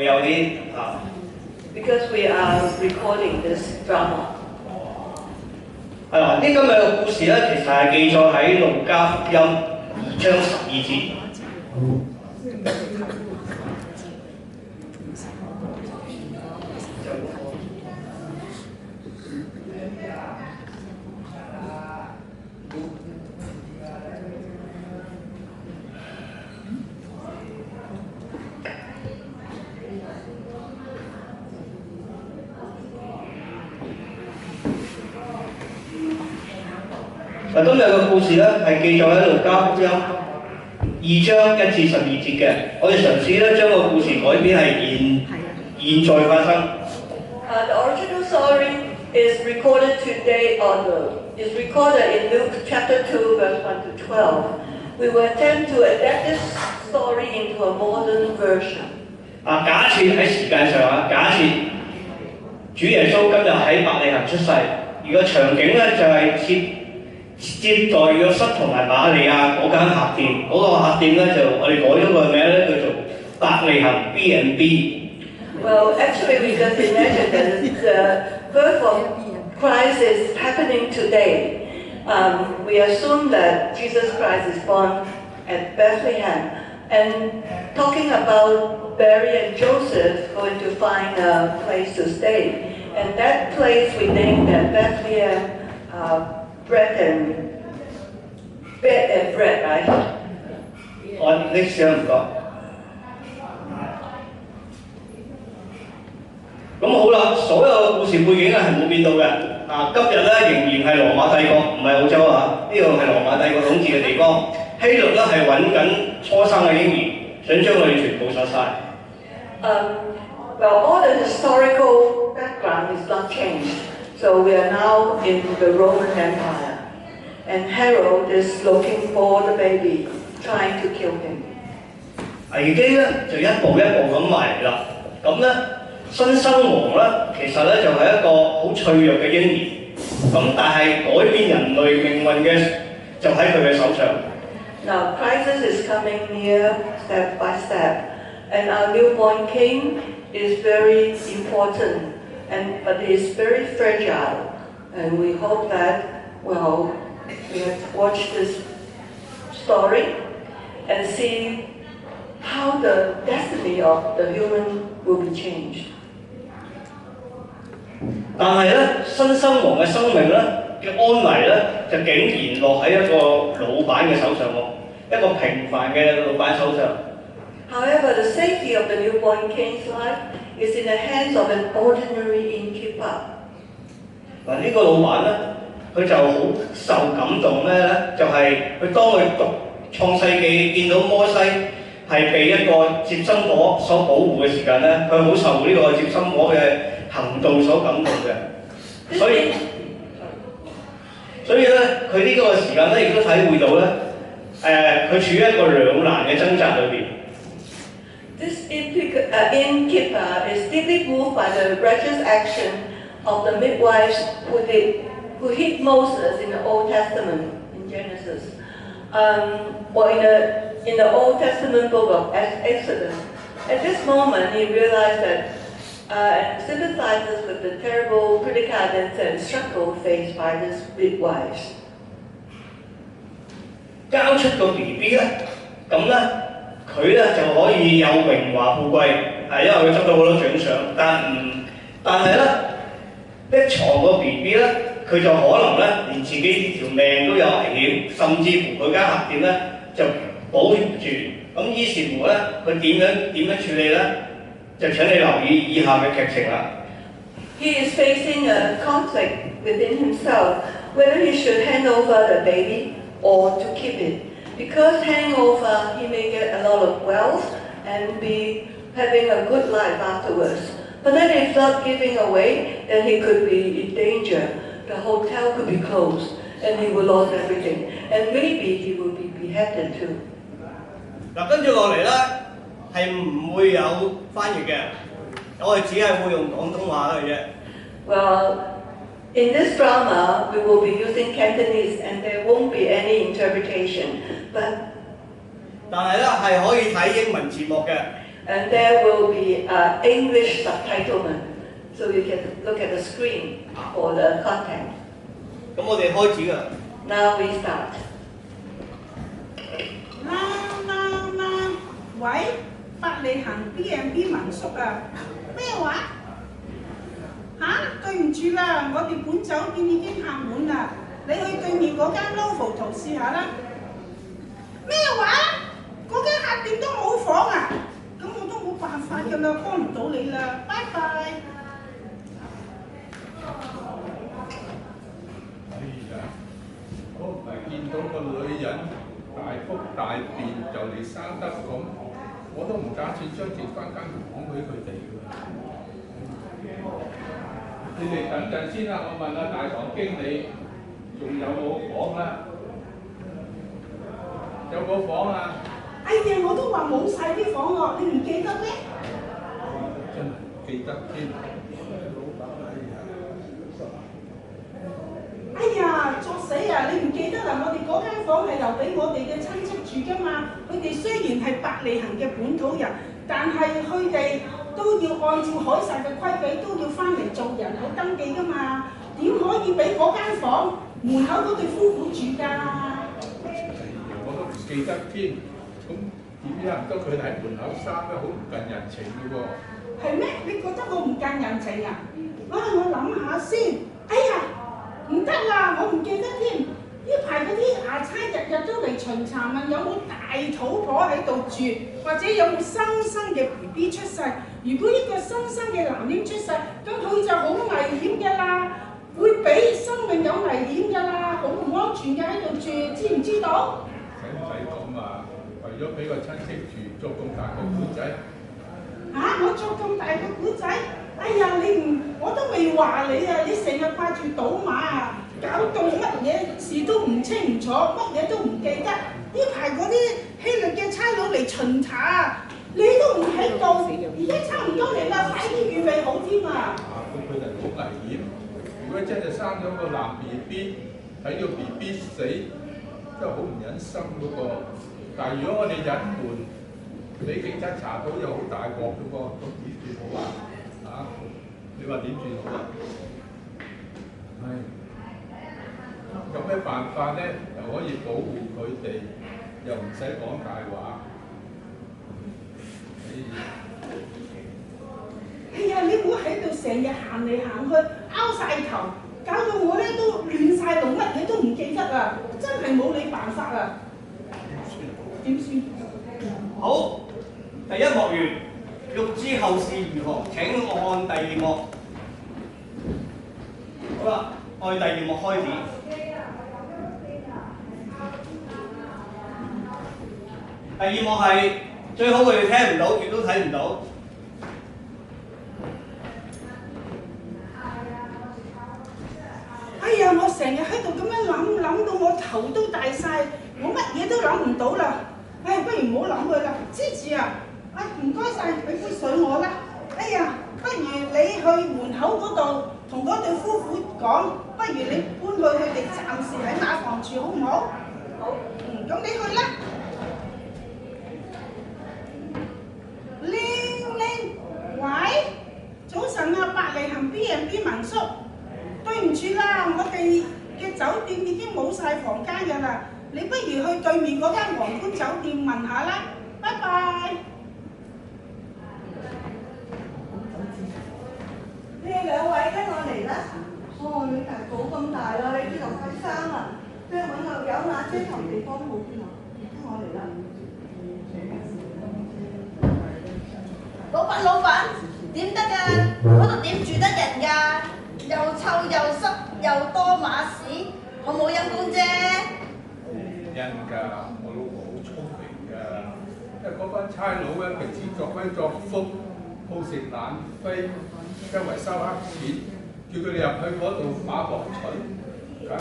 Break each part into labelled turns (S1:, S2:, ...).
S1: 有啲啊。
S2: Because we are recording this drama.
S1: 係啦，今日嘅故事咧，其實係記載喺路加福音2章12節。嗱，今日嘅故事咧係記載喺路加福音2章1至12節嘅。我哋嘗試咧將個故事改編係現在發生。
S2: The original story is recorded today is recorded in Luke chapter 2 verse 1 to 12. We will attempt to adapt this story into a modern version.
S1: 假設喺時間上假設主耶穌今日喺伯利恆出世，而個場景咧就係接待約瑟同埋瑪利亞嗰間客店，嗰、個客店咧就我哋改咗個名咧叫做伯利恆 B&B。
S2: Well, actually, we just imagine that the birth of Christ is happening today. We assume that Jesus Christ is born at Bethlehem. And talking about Mary and Joseph going to find a place to stay. And that place we named that Bethlehem bed and bread, right?
S1: 我歷史唔該。咁好啦，所有嘅故事背景咧係冇變到嘅。今日咧仍然係羅馬帝國，唔係澳洲啊。呢度係羅馬帝國統治嘅地方。希律咧係揾緊初生嘅嬰兒，想將佢哋全部殺晒。
S2: Well, all the historical background is not changed. So we are now in the Roman Empire. And Herod is looking for the baby, trying to kill him.
S1: 危機咧就一步一步咁埋嚟啦。咁咧新生王咧其實咧就係一個好脆弱嘅嬰兒。咁但係改變人類命運嘅就喺佢嘅手上。
S2: Now crisis is coming near step by step. And our newborn king is very important. But he is very fragile. And we hope that, well, we have to watch this story and see how the destiny of the human will be changed.
S1: 但係咧，新生王嘅生命咧嘅安危咧，就竟然落喺一個老闆嘅手上喎，一個平凡嘅老闆手上。
S2: However, the safety of the newborn king's life is in the hands of an ordinary innkeeper.
S1: 嗱，呢個老闆咧，佢就好受感動咩咧？就係、佢當佢讀創世記見到摩西係被一個接生婆所保護嘅時間咧，佢好受呢個接生婆嘅行動所感動嘅。所以咧，佢呢個時間咧，亦都體會到咧，佢處於一個兩難嘅掙扎裏邊。
S2: This innkeeper is deeply moved by the righteous action of the midwives who hid Moses in the Old Testament, in Genesis, or in the Old Testament book of Exodus. At this moment, he realized that and sympathizes with the terrible predicaments and struggle faced by these midwives.
S1: 交出個 BB 咧，咁咧佢咧就可以有榮華富貴，因為佢執到好多獎賞。但係咧，一藏個 BB 咧，佢就可能咧連自己條命都有危險，甚至乎佢間客店咧就保唔住。咁於是乎咧，佢點樣處理咧？就請你留意以下嘅劇情啦。
S2: He is facing a conflict within himself whether he should hand over the baby or to keep it. Because handing over, he may get a lot of wealth and be having a good life afterwards. But then if not giving away, then he could be in danger. The hotel could be closed and he will lose everything. And maybe he will be beheaded too.
S1: 嗱，跟住落嚟咧係唔會有翻譯嘅，我哋只係會用廣東話嘅啫。
S2: Well, in this drama, we will be using Cantonese and there won't be any interpretation. But
S1: 但係咧係可以睇英文字幕嘅。
S2: and there will be English subtitlement, so you can look at the screen for the content.
S1: 咁我哋開始㗎。
S2: Now we start.
S3: 喂，百利行 B&B 民宿啊，咩話？對唔住啦，我哋本酒店已經客滿啦，你去對面嗰間 Novo 圖試下啦。咩話？嗰間客店都冇房啊？咁我都冇辦法㗎啦，幫唔到你啦，拜拜。
S4: 我唔係見到個女人大腹大便就嚟生得咁，我都唔打算將剩翻間房俾佢哋㗎。你哋等陣先啦，我問下大堂經理，仲有冇房啦？有冇房啊？
S3: 哎呀，我都話冇晒啲房喎，你唔記得咩？
S4: 真係記得添。
S3: 哎呀，作死啊！你唔記得啦？我哋嗰間房係留俾我哋嘅親戚住㗎嘛。佢哋雖然係百利行嘅本土人，但係佢哋都要按照凱撒嘅規矩，都要翻嚟做人口登記㗎嘛。點可以俾嗰間房門口嗰對夫婦住㗎？
S4: 我都唔記得添。咁點解唔得佢喺門口生咧？好唔近人情嘅喎。
S3: 係咩？你覺得我唔近人情啊？我諗下先。哎呀！唔得啦，我唔記得添。呢排嗰啲牙差日日都嚟巡查，問有冇大肚婆喺度住，或者有冇新生嘅 BB 出世。如果一個新生嘅男嬰出世，咁佢就好危險㗎啦，會俾生命有危險㗎啦，好唔安全㗎喺度住，知唔知道？
S4: 使唔使咁啊？為咗俾個親戚住，作咁大個古仔。
S3: 我作咁大個古仔？哎呀，我都未話你啊！你成日掛住賭馬啊，搞到乜嘢事都唔清唔楚，乜嘢都唔記得。呢排嗰啲希律嘅差佬嚟巡查啊，你都唔喺度，而家差唔多嚟啦，快啲預備好添啊！
S4: 咁佢哋好危險。如果真係生咗個男 BB，睇到 BB 死，真係好唔忍心嗰個。但係如果我哋隱瞞，俾警察查到又好大鑊嘅噃，咁點算好啊？你話點算好啊？有咩辦法咧？又可以保護佢哋，又唔使講大話。
S3: 哎呀，你唔好喺度成日行嚟行去，拗晒頭，搞到我咧都亂晒龍，乜嘢都唔記得啊！真係冇你辦法啊！點算？
S1: 好，第一幕完，欲知後事如何，請按第二幕。好啦，按第二幕開始。第二幕係最好佢哋聽唔到，亦都睇唔到。
S3: 哎呀，我成日喺度咁樣諗到我頭都大晒，我乜嘢都諗唔到啦。不如唔好諗佢啦。芝士啊，唔該晒，俾杯水我啦。哎呀，不如你去門口嗰度同嗰對夫婦講，不如你搬去佢哋暫時喺馬房住好唔好？好。咁你去啦。喂，早晨啊，百利行 B&B 民宿。對唔住啦，我哋嘅酒店已經冇晒房間㗎啦，你不如去對面嗰間皇冠酒店問下啦，拜拜。
S2: 你哋兩位跟我嚟啦。你大肚咁大啦，你又快生啊，即係揾個有瓦遮頭地方好啲啊。跟我嚟啦。
S5: 老闆，點得㗎？嗰度點住得人㗎？又臭又濕又多馬屎，我冇陰功啫。
S4: 因㗎，我老婆好聰明㗎，因為嗰班差佬咧平時作威作福，好食懶飛，周圍收黑錢，叫佢哋入去嗰度馬房取，梗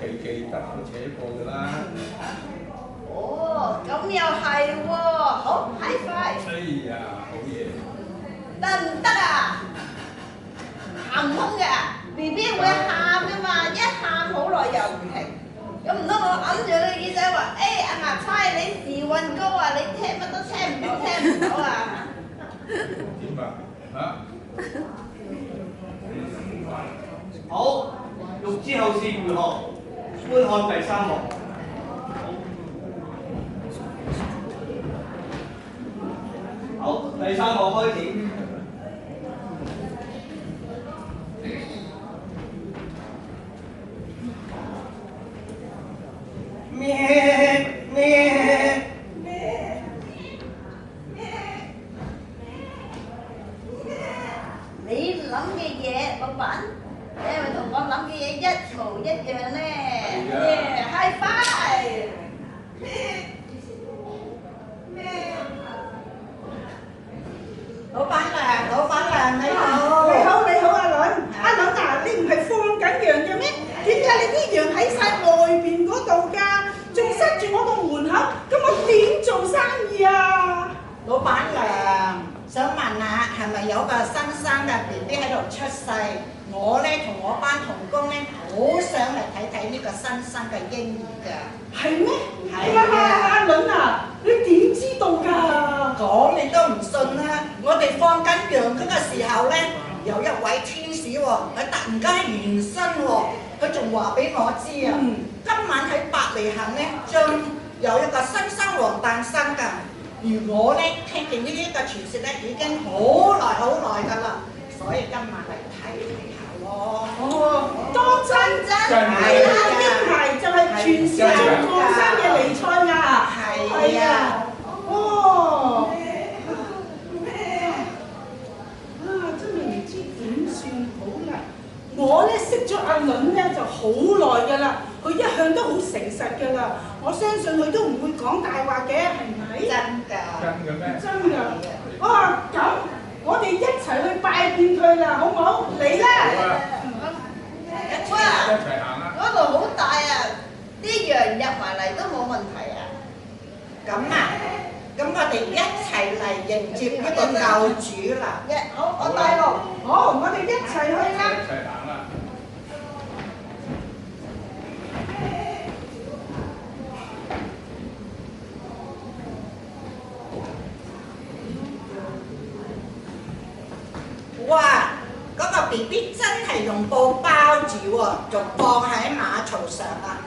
S4: 係記得我扯過㗎啦。
S5: 哦，咁又係喎，好 high five。
S4: 哎呀，好嘢！
S5: 得唔得啊？行唔通嘅 ，BB 會喊㗎嘛，一喊好耐又唔停。咁唔通我揞住佢耳仔話，阿牙差你時運高啊，你聽乜都聽唔到啊？
S4: 點啊？嚇？
S1: 好，欲知後事如何，觀看第3幕。好，第3幕開始。咩咩？
S5: 你諗嘅嘢，老闆，你係咪同我諗嘅嘢一模一樣咧？
S4: 係啊
S5: High five！
S6: 老闆娘你好。
S3: 你好阿倫，阿倫啊，你唔係放緊羊嘅咩？點解你啲羊喺晒外邊嗰度㗎？仲塞住我個門口，咁我點做生意啊？
S6: 老闆娘，想問下係咪有個新生嘅 BB 喺度出世？我咧同我班同工咧好想嚟睇睇呢個新生嘅嬰兒㗎。
S3: 係咩？
S6: 係啊
S3: 阿倫啊，你點知道㗎？
S6: 講你都唔信啦！我哋放緊羊嗰個時候咧，有一位天使喎，佢突然間現身喎，佢仲話俾我知啊，今晚喺伯利恆咧將有一個新生王誕生㗎。而我咧聽見呢一個傳說咧已經好耐㗎啦，所以今晚嚟睇下喎。
S3: 哦，當真
S4: 真
S3: 係啦，嬰孩就係全世界降生嘅彌賽亞。
S6: 係啊，
S3: 哦，真係唔知點算好啦！我咧識咗阿倫咧就好耐㗎啦，佢一向都好誠實㗎啦，我相信佢都唔會講大話嘅，係咪？
S6: 真㗎。
S4: 真嘅咩？
S3: 真㗎。哦，咁我哋一齊去拜見佢啦，好唔好？嚟啦！
S4: 好啊，
S5: 哇！
S4: 一齊行啊！
S5: 嗰度好大啊，啲羊入埋嚟都冇問題啊！
S6: 咁啊，咁我哋一齊嚟迎接呢個救主啦！
S5: 好，我帶路。
S3: 好，我哋一齊去啦！
S4: 一齊行啦！
S6: 哇！嗰個 BB 真係用布包住喎，仲放喺馬槽上啊！